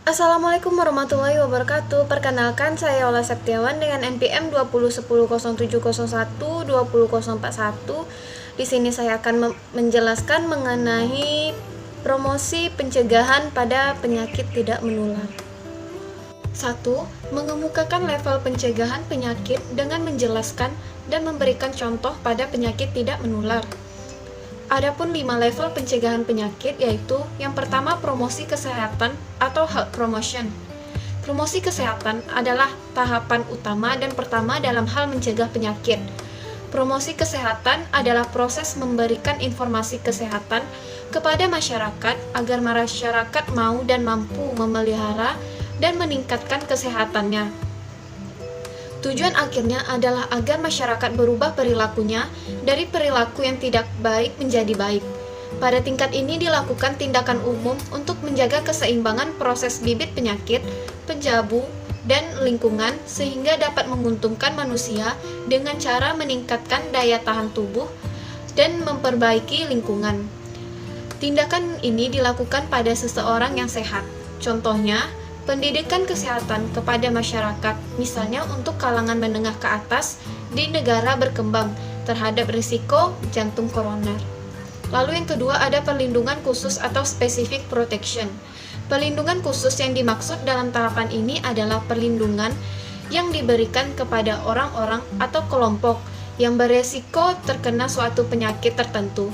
Assalamualaikum warahmatullahi wabarakatuh. Perkenalkan, saya Ola Septiawan dengan NPM 201007012041. Di sini saya akan menjelaskan mengenai promosi pencegahan pada penyakit tidak menular. 1. Mengemukakan level pencegahan penyakit dengan menjelaskan dan memberikan contoh pada penyakit tidak menular. Adapun 5 level pencegahan penyakit, yaitu yang pertama, promosi kesehatan atau health promotion. Promosi kesehatan adalah tahapan utama dan pertama dalam hal mencegah penyakit. Promosi kesehatan adalah proses memberikan informasi kesehatan kepada masyarakat agar masyarakat mau dan mampu memelihara dan meningkatkan kesehatannya. Tujuan akhirnya adalah agar masyarakat berubah perilakunya dari perilaku yang tidak baik menjadi baik. Pada tingkat ini dilakukan tindakan umum untuk menjaga keseimbangan proses bibit penyakit, penjabu, dan lingkungan sehingga dapat menguntungkan manusia dengan cara meningkatkan daya tahan tubuh dan memperbaiki lingkungan. Tindakan ini dilakukan pada seseorang yang sehat. Contohnya, pendidikan kesehatan kepada masyarakat, misalnya untuk kalangan menengah ke atas di negara berkembang terhadap risiko jantung koroner. Lalu yang kedua ada perlindungan khusus atau specific protection. Perlindungan khusus yang dimaksud dalam tahapan ini adalah perlindungan yang diberikan kepada orang-orang atau kelompok yang beresiko terkena suatu penyakit tertentu.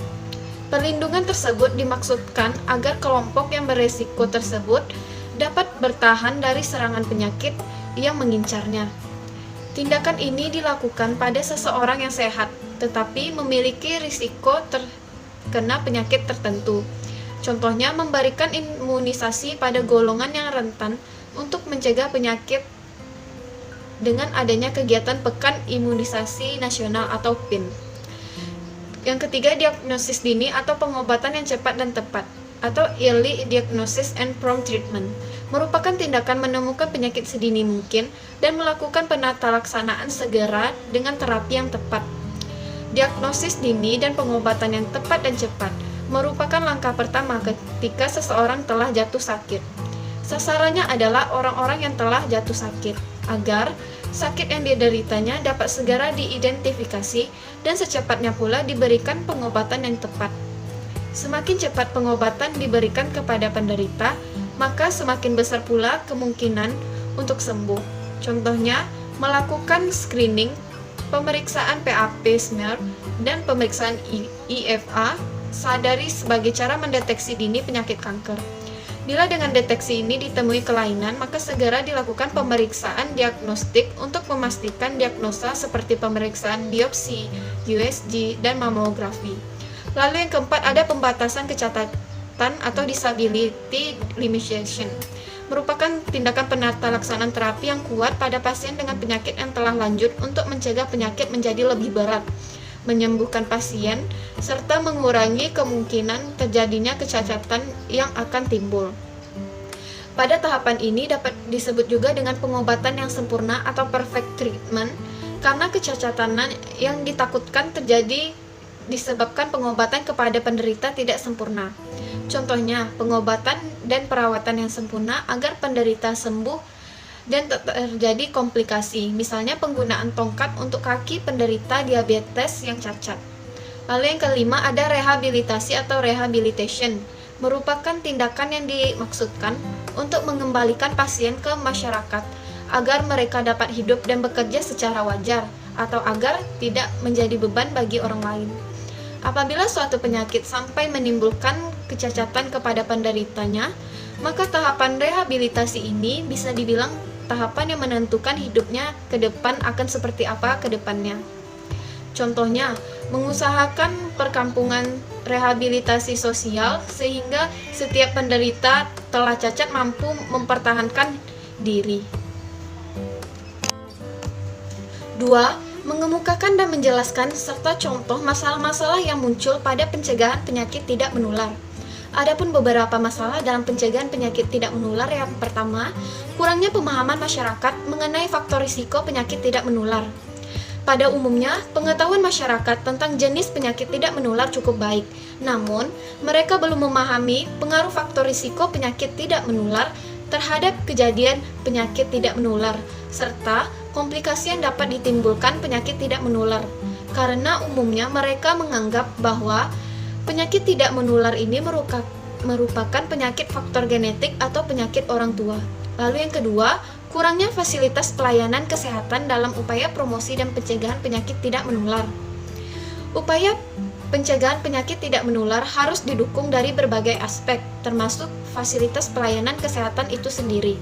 Perlindungan tersebut dimaksudkan agar kelompok yang beresiko tersebut dapat bertahan dari serangan penyakit yang mengincarnya. Tindakan ini dilakukan pada seseorang yang sehat, tetapi memiliki risiko terkena penyakit tertentu. Contohnya, memberikan imunisasi pada golongan yang rentan untuk mencegah penyakit dengan adanya kegiatan Pekan Imunisasi Nasional atau PIN. Yang ketiga, diagnosis dini atau pengobatan yang cepat dan tepat, atau early diagnosis and prompt treatment, merupakan tindakan menemukan penyakit sedini mungkin dan melakukan penatalaksanaan segera dengan terapi yang tepat. Diagnosis dini dan pengobatan yang tepat dan cepat merupakan langkah pertama ketika seseorang telah jatuh sakit. Sasarannya adalah orang-orang yang telah jatuh sakit, agar sakit yang dideritanya dapat segera diidentifikasi dan secepatnya pula diberikan pengobatan yang tepat. Semakin cepat pengobatan diberikan kepada penderita, maka semakin besar pula kemungkinan untuk sembuh. Contohnya, melakukan screening, pemeriksaan PAP smear, dan pemeriksaan IFA sadari sebagai cara mendeteksi dini penyakit kanker. Bila dengan deteksi ini ditemui kelainan, maka segera dilakukan pemeriksaan diagnostik untuk memastikan diagnosa seperti pemeriksaan biopsi, USG, dan mamografi. Lalu yang keempat ada pembatasan kecacatan atau disability limitation. Merupakan tindakan penatalaksanaan terapi yang kuat pada pasien dengan penyakit yang telah lanjut untuk mencegah penyakit menjadi lebih berat, menyembuhkan pasien, serta mengurangi kemungkinan terjadinya kecacatan yang akan timbul. Pada tahapan ini dapat disebut juga dengan pengobatan yang sempurna atau perfect treatment, karena kecacatan yang ditakutkan terjadi disebabkan pengobatan kepada penderita tidak sempurna. Contohnya, pengobatan dan perawatan yang sempurna agar penderita sembuh dan terjadi komplikasi, misalnya penggunaan tongkat untuk kaki penderita diabetes yang cacat. Lalu yang kelima ada rehabilitasi atau rehabilitation, merupakan tindakan yang dimaksudkan untuk mengembalikan pasien ke masyarakat agar mereka dapat hidup dan bekerja secara wajar, atau agar tidak menjadi beban bagi orang lain. Apabila suatu penyakit sampai menimbulkan kecacatan kepada penderitanya, maka tahapan rehabilitasi ini bisa dibilang tahapan yang menentukan hidupnya ke depan akan seperti apa ke depannya. Contohnya, mengusahakan perkampungan rehabilitasi sosial sehingga setiap penderita telah cacat mampu mempertahankan diri. 2. Mengemukakan dan menjelaskan serta contoh masalah-masalah yang muncul pada pencegahan penyakit tidak menular. Adapun beberapa masalah dalam pencegahan penyakit tidak menular, yang pertama, kurangnya pemahaman masyarakat mengenai faktor risiko penyakit tidak menular. Pada umumnya, pengetahuan masyarakat tentang jenis penyakit tidak menular cukup baik. Namun, mereka belum memahami pengaruh faktor risiko penyakit tidak menular terhadap kejadian penyakit tidak menular, serta komplikasi yang dapat ditimbulkan penyakit tidak menular. Karena umumnya mereka menganggap bahwa penyakit tidak menular ini merupakan penyakit faktor genetik atau penyakit orang tua. Lalu yang kedua, kurangnya fasilitas pelayanan kesehatan dalam upaya promosi dan pencegahan penyakit tidak menular. Upaya pencegahan penyakit tidak menular harus didukung dari berbagai aspek, termasuk fasilitas pelayanan kesehatan itu sendiri.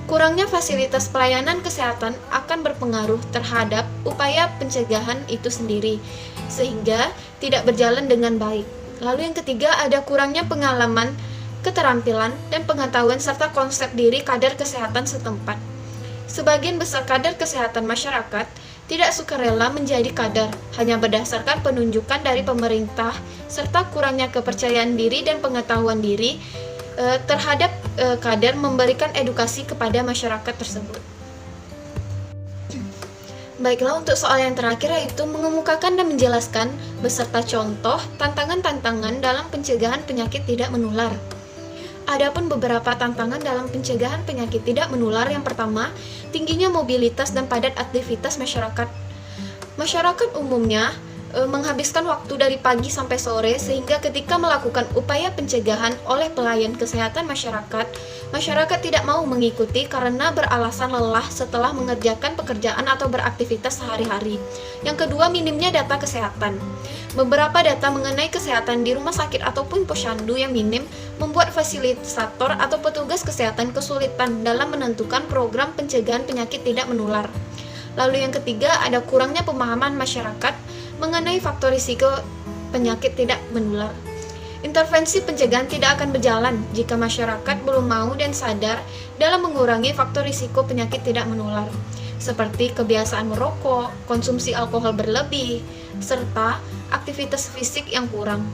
Kurangnya fasilitas pelayanan kesehatan akan berpengaruh terhadap upaya pencegahan itu sendiri, sehingga tidak berjalan dengan baik. Lalu yang ketiga, ada kurangnya pengalaman, keterampilan, dan pengetahuan serta konsep diri kadar kesehatan setempat. Sebagian besar kadar kesehatan masyarakat tidak sukarela menjadi kadar, hanya berdasarkan penunjukan dari pemerintah, serta kurangnya kepercayaan diri dan pengetahuan diri terhadap kadar memberikan edukasi kepada masyarakat tersebut. Baiklah, untuk soal yang terakhir yaitu mengemukakan dan menjelaskan beserta contoh tantangan-tantangan dalam pencegahan penyakit tidak menular. Adapun beberapa tantangan dalam pencegahan penyakit tidak menular, yang pertama, tingginya mobilitas dan padat aktivitas masyarakat. Masyarakat umumnya menghabiskan waktu dari pagi sampai sore, sehingga ketika melakukan upaya pencegahan oleh pelayan kesehatan masyarakat tidak mau mengikuti karena beralasan lelah setelah mengerjakan pekerjaan atau beraktivitas sehari-hari. Yang kedua, minimnya data kesehatan. Beberapa data mengenai kesehatan di rumah sakit ataupun posyandu yang minim membuat fasilitator atau petugas kesehatan kesulitan dalam menentukan program pencegahan penyakit tidak menular. Lalu yang ketiga, ada kurangnya pemahaman masyarakat mengenai faktor risiko penyakit tidak menular. Intervensi pencegahan tidak akan berjalan jika masyarakat belum mau dan sadar dalam mengurangi faktor risiko penyakit tidak menular, seperti kebiasaan merokok, konsumsi alkohol berlebih, serta aktivitas fisik yang kurang.